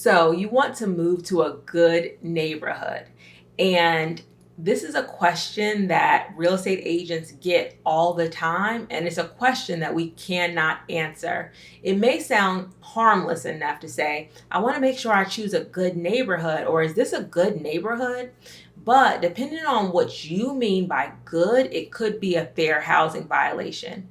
So you want to move to a good neighborhood. And this is a question that real estate agents get all the time, and it's a question that we cannot answer. It may sound harmless enough to say, I want to make sure I choose a good neighborhood, or is this a good neighborhood? But depending on what you mean by good, it could be a fair housing violation.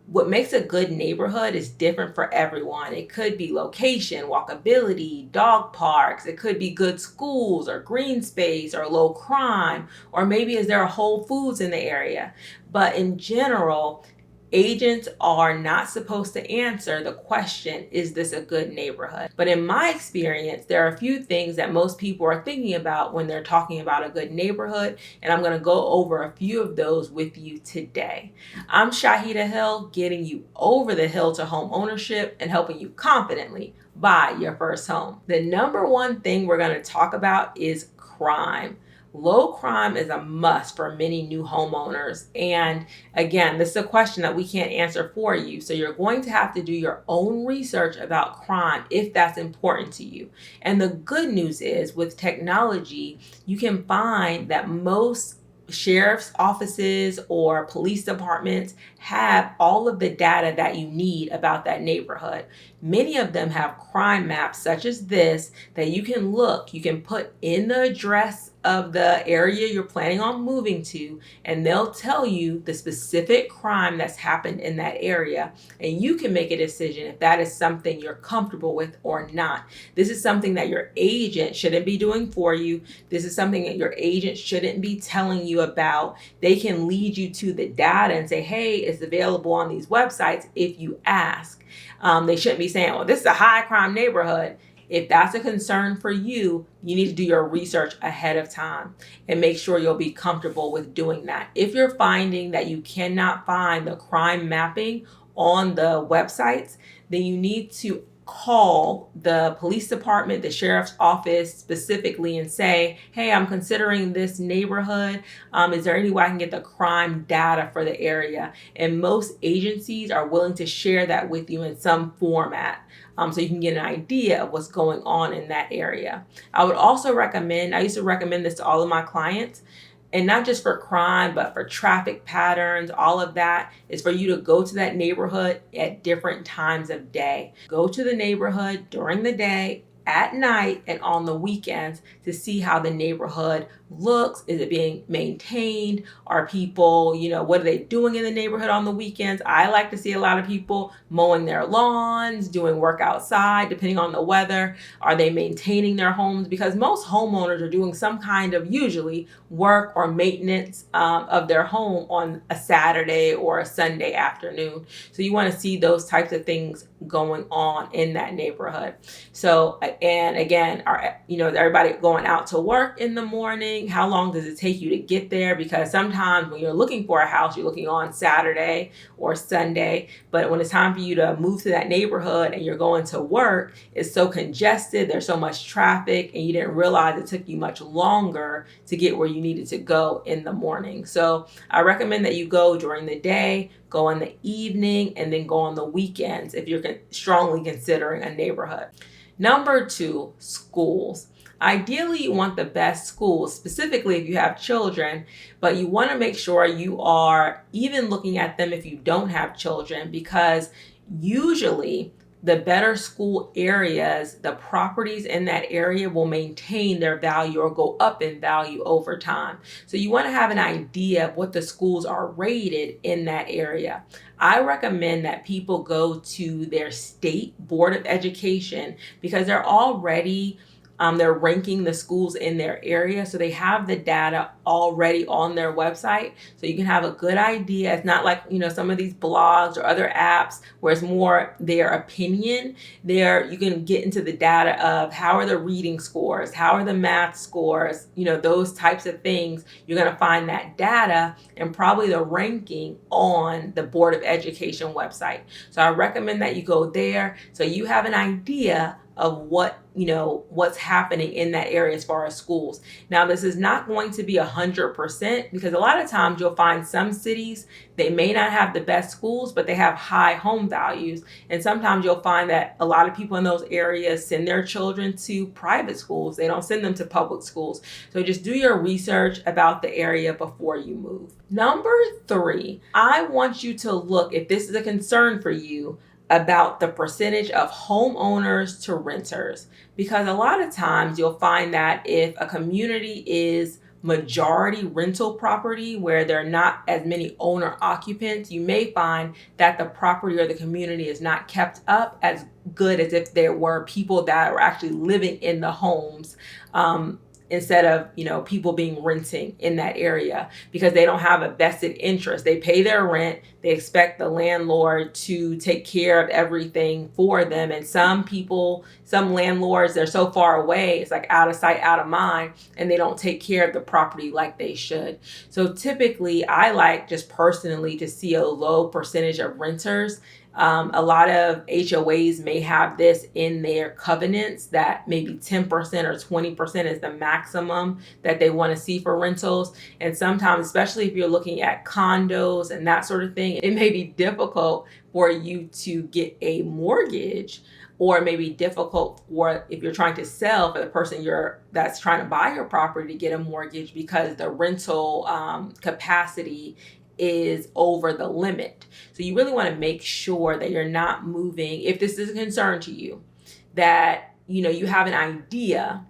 What makes a good neighborhood is different for everyone. It could be location, walkability, dog parks. It could be good schools or green space or low crime, or maybe is there a Whole Foods in the area? But in general, agents are not supposed to answer the question, is this a good neighborhood? But in my experience, there are a few things that most people are thinking about when they're talking about a good neighborhood, and I'm going to go over a few of those with you today. I'm Shaheedah Hill, getting you over the hill to home ownership and helping you confidently buy your first home. The number one thing we're going to talk about is crime. Low crime is a must for many new homeowners. And again, this is a question that we can't answer for you. So you're going to have to do your own research about crime if that's important to you. And the good news is with technology, you can find that most sheriff's offices or police departments have all of the data that you need about that neighborhood. Many of them have crime maps such as this that you can look, you can put in the address of the area you're planning on moving to, and they'll tell you the specific crime that's happened in that area, and you can make a decision if that is something you're comfortable with or not. This is something that your agent shouldn't be doing for you. This is something that your agent shouldn't be telling you about. They can lead you to the data and say, hey, it's available on these websites if you ask. They shouldn't be saying, well, this is a high crime neighborhood. If that's a concern for you, you need to do your research ahead of time and make sure you'll be comfortable with doing that. If you're finding that you cannot find the crime mapping on the websites, then you need to call the police department, the sheriff's office specifically, and say, hey, I'm considering this neighborhood. Is there any way I can get the crime data for the area? And most agencies are willing to share that with you in some format. So you can get an idea of what's going on in that area. I would also recommend, I used to recommend this to all of my clients, and not just for crime, but for traffic patterns, all of that is for you to go to that neighborhood at different times of day. Go to the neighborhood during the day, at night, and on the weekends to see how the neighborhood looks. Is it being maintained? Are people, what are they doing in the neighborhood on the weekends? I like to see a lot of people mowing their lawns, doing work outside, depending on the weather. Are they maintaining their homes? Because most homeowners are doing some kind of usually work or maintenance of their home on a Saturday or a Sunday afternoon. So you want to see those types of things going on in that neighborhood. So, and again, everybody going out to work in the morning? How long does it take you to get there? Because sometimes when you're looking for a house, you're looking on Saturday or Sunday, but when it's time for you to move to that neighborhood and you're going to work, it's so congested, there's so much traffic, and you didn't realize it took you much longer to get where you needed to go in the morning. So I recommend that you go during the day, go in the evening, and then go on the weekends if you're strongly considering a neighborhood. Number 2, schools. Ideally, you want the best schools, specifically if you have children, but you want to make sure you are even looking at them if you don't have children, because usually the better school areas, the properties in that area will maintain their value or go up in value over time. So you want to have an idea of what the schools are rated in that area. I recommend that people go to their state board of education because they're already they're ranking the schools in their area, so they have the data already on their website, so you can have a good idea. It's not like some of these blogs or other apps where it's more their opinion. There you can get into the data of how are the reading scores, how are the math scores, those types of things. You're going to find that data and probably the ranking on the Board of Education website. So I recommend that you go there so you have an idea of what, what's happening in that area as far as schools. Now, this is not going to be 100% because a lot of times you'll find some cities, they may not have the best schools, but they have high home values. And sometimes you'll find that a lot of people in those areas send their children to private schools. They don't send them to public schools. So just do your research about the area before you move. Number 3, I want you to look, if this is a concern for you, about the percentage of homeowners to renters. Because a lot of times you'll find that if a community is majority rental property where there are not as many owner occupants, you may find that the property or the community is not kept up as good as if there were people that were actually living in the homes, instead of people being renting in that area, because they don't have a vested interest. They pay their rent, they expect the landlord to take care of everything for them. And some landlords, they're so far away, it's like out of sight, out of mind, and they don't take care of the property like they should. So typically, I like just personally to see a low percentage of renters. A lot of HOAs may have this in their covenants that maybe 10% or 20% is the maximum that they want to see for rentals. And sometimes, especially if you're looking at condos and that sort of thing, it may be difficult for you to get a mortgage, or maybe difficult for if you're trying to sell for the person that's trying to buy your property to get a mortgage, because the rental capacity is over the limit. So you really want to make sure that you're not moving, if this is a concern to you, that you have an idea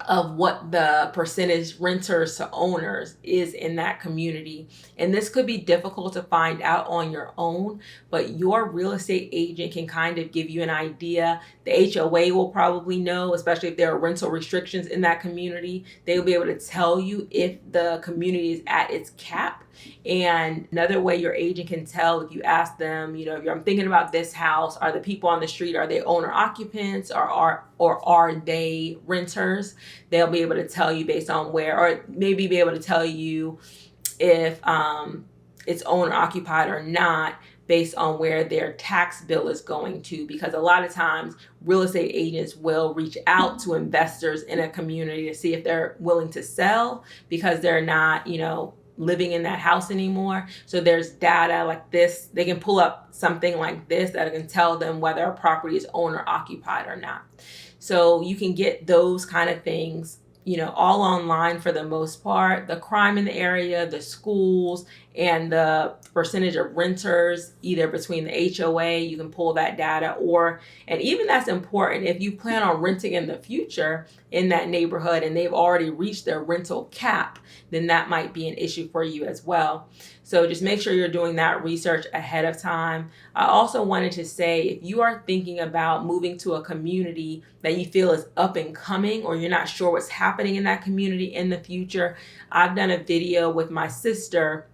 of what the percentage renters to owners is in that community. And this could be difficult to find out on your own, but your real estate agent can kind of give you an idea. The HOA will probably know, especially if there are rental restrictions in that community. They'll be able to tell you if the community is at its cap. And another way your agent can tell, if you ask them, if I'm thinking about this house, are the people on the street, are they owner occupants or are they renters? They'll be able to tell you based on where, or maybe be able to tell you if it's owner occupied or not, based on where their tax bill is going to. Because a lot of times real estate agents will reach out to investors in a community to see if they're willing to sell, because they're not, living in that house anymore. So there's data like this. They can pull up something like this that can tell them whether a property is owner occupied or not. So you can get those kind of things, all online for the most part. The crime in the area, the schools, and the percentage of renters, either between the HOA, you can pull that data, and even that's important if you plan on renting in the future in that neighborhood and they've already reached their rental cap, then that might be an issue for you as well. So just make sure you're doing that research ahead of time. I also wanted to say, if you are thinking about moving to a community that you feel is up and coming, or you're not sure what's happening in that community in the future, I've done a video with my sister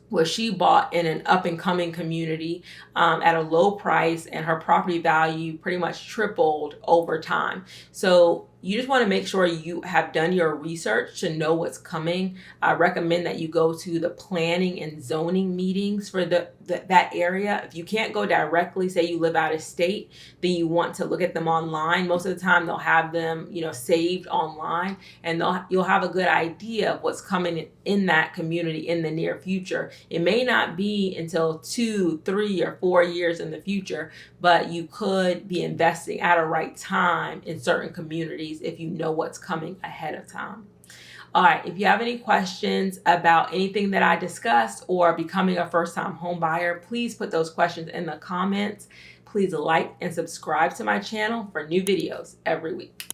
where she bought in an up and coming community at a low price, and her property value pretty much tripled over time. So you just want to make sure you have done your research to know what's coming. I recommend that you go to the planning and zoning meetings for that area. If you can't go directly, say you live out of state, then you want to look at them online. Most of the time they'll have them, saved online, and you'll have a good idea of what's coming in that community in the near future. It may not be until 2, 3, or 4 years in the future, but you could be investing at a right time in certain communities if you know what's coming ahead of time. All right, if you have any questions about anything that I discussed or becoming a first-time home buyer, please put those questions in the comments. Please like and subscribe to my channel for new videos every week.